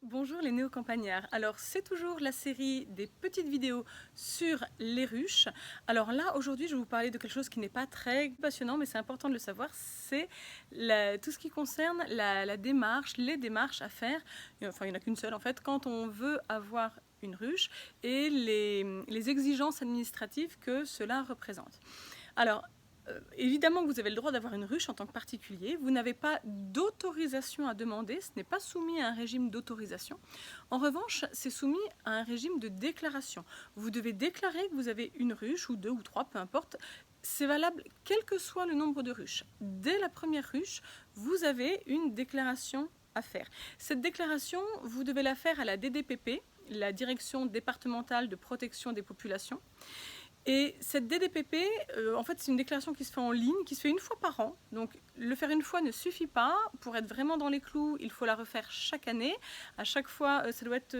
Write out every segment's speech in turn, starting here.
Bonjour les néo-campagnards. Alors c'est toujours la série des petites vidéos sur les ruches. Alors là aujourd'hui je vais vous parler de quelque chose qui n'est pas très passionnant mais c'est important de le savoir, c'est tout ce qui concerne la démarche, les démarches à faire, enfin il n'y en a qu'une seule en fait, quand on veut avoir une ruche et les exigences administratives que cela représente. Alors évidemment que vous avez le droit d'avoir une ruche en tant que particulier, vous n'avez pas d'autorisation à demander, ce n'est pas soumis à un régime d'autorisation. En revanche, c'est soumis à un régime de déclaration. Vous devez déclarer que vous avez une ruche, ou deux ou trois, peu importe. C'est valable quel que soit le nombre de ruches. Dès la première ruche, vous avez une déclaration à faire. Cette déclaration, vous devez la faire à la DDPP, la Direction départementale de protection des populations. Et cette DDPP, en fait, c'est une déclaration qui se fait en ligne, qui se fait une fois par an. Donc, le faire une fois ne suffit pas. Pour être vraiment dans les clous, il faut la refaire chaque année. À chaque fois, ça doit être...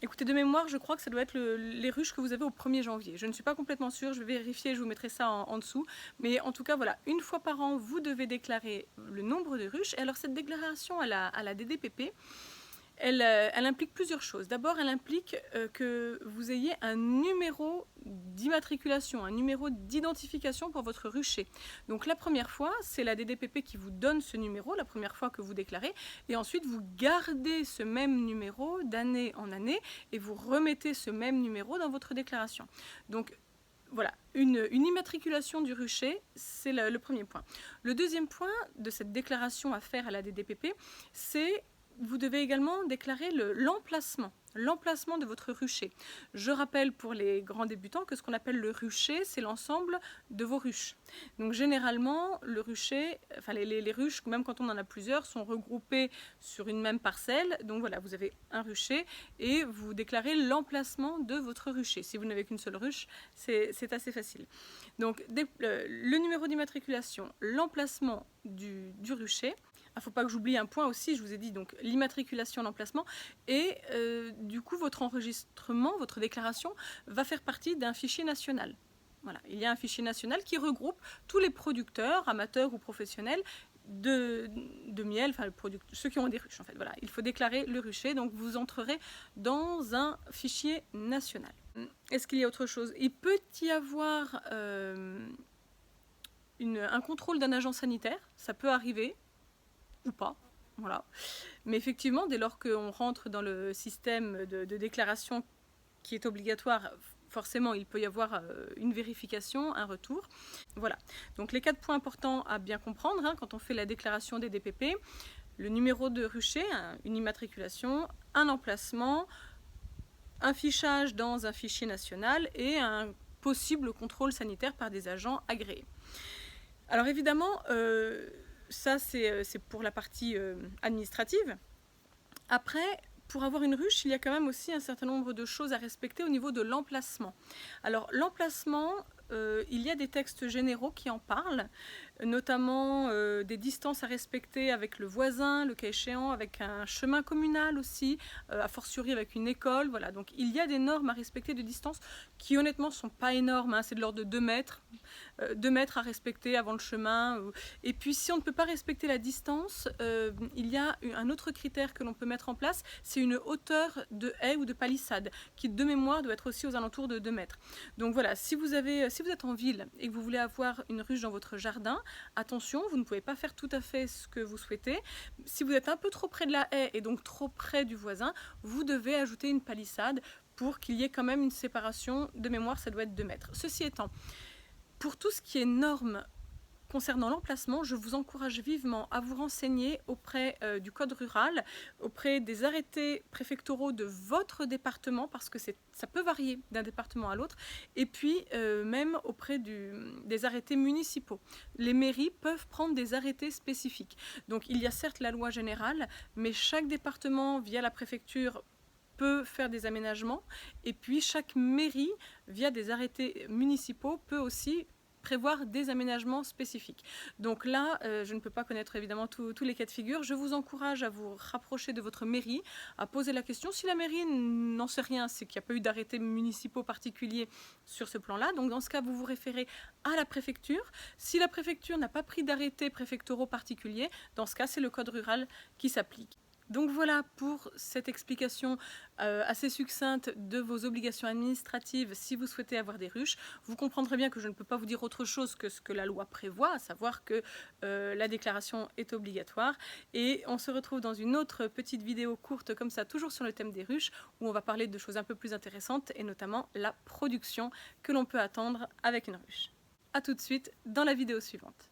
écoutez, de mémoire, je crois que ça doit être les ruches que vous avez au 1er janvier. Je ne suis pas complètement sûre, je vais vérifier, je vous mettrai ça en dessous. Mais en tout cas, voilà, une fois par an, vous devez déclarer le nombre de ruches. Et alors, cette déclaration à la DDPP, elle implique plusieurs choses. D'abord, elle implique que vous ayez un numéro d'immatriculation, un numéro d'identification pour votre rucher. Donc la première fois, c'est la DDPP qui vous donne ce numéro, la première fois que vous déclarez, et ensuite vous gardez ce même numéro d'année en année et vous remettez ce même numéro dans votre déclaration. Donc voilà, une immatriculation du rucher, c'est le premier point. Le deuxième point de cette déclaration à faire à la DDPP, c'est vous devez également déclarer l'emplacement de votre rucher. Je rappelle pour les grands débutants que ce qu'on appelle le rucher, c'est l'ensemble de vos ruches. Donc généralement, le rucher, enfin les ruches, même quand on en a plusieurs, sont regroupées sur une même parcelle. Donc voilà, vous avez un rucher et vous déclarez l'emplacement de votre rucher. Si vous n'avez qu'une seule ruche, c'est assez facile. Donc le numéro d'immatriculation, l'emplacement du rucher. Il ne faut pas que j'oublie un point aussi, je vous ai dit donc l'immatriculation, l'emplacement, et du coup votre enregistrement, votre déclaration va faire partie d'un fichier national. Voilà, il y a un fichier national qui regroupe tous les producteurs, amateurs ou professionnels, de miel, enfin ceux qui ont des ruches en fait. Voilà, il faut déclarer le rucher, donc vous entrerez dans un fichier national. Est-ce qu'il y a autre chose? Il peut y avoir un contrôle d'un agent sanitaire, ça peut arriver, ou pas, voilà. Mais effectivement, dès lors qu'on rentre dans le système de déclaration qui est obligatoire, forcément, il peut y avoir une vérification, un retour. Voilà. Donc les 4 points importants à bien comprendre quand on fait la déclaration des DPP, le numéro de rucher, une immatriculation, un emplacement, un fichage dans un fichier national et un possible contrôle sanitaire par des agents agréés. Alors évidemment, ça c'est pour la partie administrative. Après, pour avoir une ruche, il y a quand même aussi un certain nombre de choses à respecter au niveau de l'emplacement. Alors l'emplacement, il y a des textes généraux qui en parlent, notamment des distances à respecter avec le voisin, le cas échéant, avec un chemin communal aussi, a fortiori avec une école. Voilà. Donc il y a des normes à respecter de distance qui honnêtement ne sont pas énormes, c'est de l'ordre de 2 mètres. 2 mètres à respecter avant le chemin. Et puis si on ne peut pas respecter la distance, il y a un autre critère que l'on peut mettre en place, c'est une hauteur de haie ou de palissade, qui de mémoire doit être aussi aux alentours de 2 mètres. Donc voilà, si vous êtes en ville et que vous voulez avoir une ruche dans votre jardin, attention, vous ne pouvez pas faire tout à fait ce que vous souhaitez. Si vous êtes un peu trop près de la haie et donc trop près du voisin, vous devez ajouter une palissade pour qu'il y ait quand même une séparation. De mémoire, ça doit être 2 mètres. Ceci étant, pour tout ce qui est normes concernant l'emplacement, je vous encourage vivement à vous renseigner auprès du code rural, auprès des arrêtés préfectoraux de votre département, parce que ça peut varier d'un département à l'autre, et puis même auprès des arrêtés municipaux. Les mairies peuvent prendre des arrêtés spécifiques. Donc il y a certes la loi générale, mais chaque département, via la préfecture, peut faire des aménagements, et puis chaque mairie, via des arrêtés municipaux, peut aussi prévoir des aménagements spécifiques. Donc là, je ne peux pas connaître évidemment tous les cas de figure. Je vous encourage à vous rapprocher de votre mairie, à poser la question. Si la mairie n'en sait rien, c'est qu'il n'y a pas eu d'arrêtés municipaux particuliers sur ce plan-là. Donc dans ce cas, vous vous référez à la préfecture. Si la préfecture n'a pas pris d'arrêtés préfectoraux particuliers, dans ce cas, c'est le code rural qui s'applique. Donc voilà pour cette explication assez succincte de vos obligations administratives si vous souhaitez avoir des ruches. Vous comprendrez bien que je ne peux pas vous dire autre chose que ce que la loi prévoit, à savoir que la déclaration est obligatoire. Et on se retrouve dans une autre petite vidéo courte comme ça, toujours sur le thème des ruches, où on va parler de choses un peu plus intéressantes et notamment la production que l'on peut attendre avec une ruche. A tout de suite dans la vidéo suivante.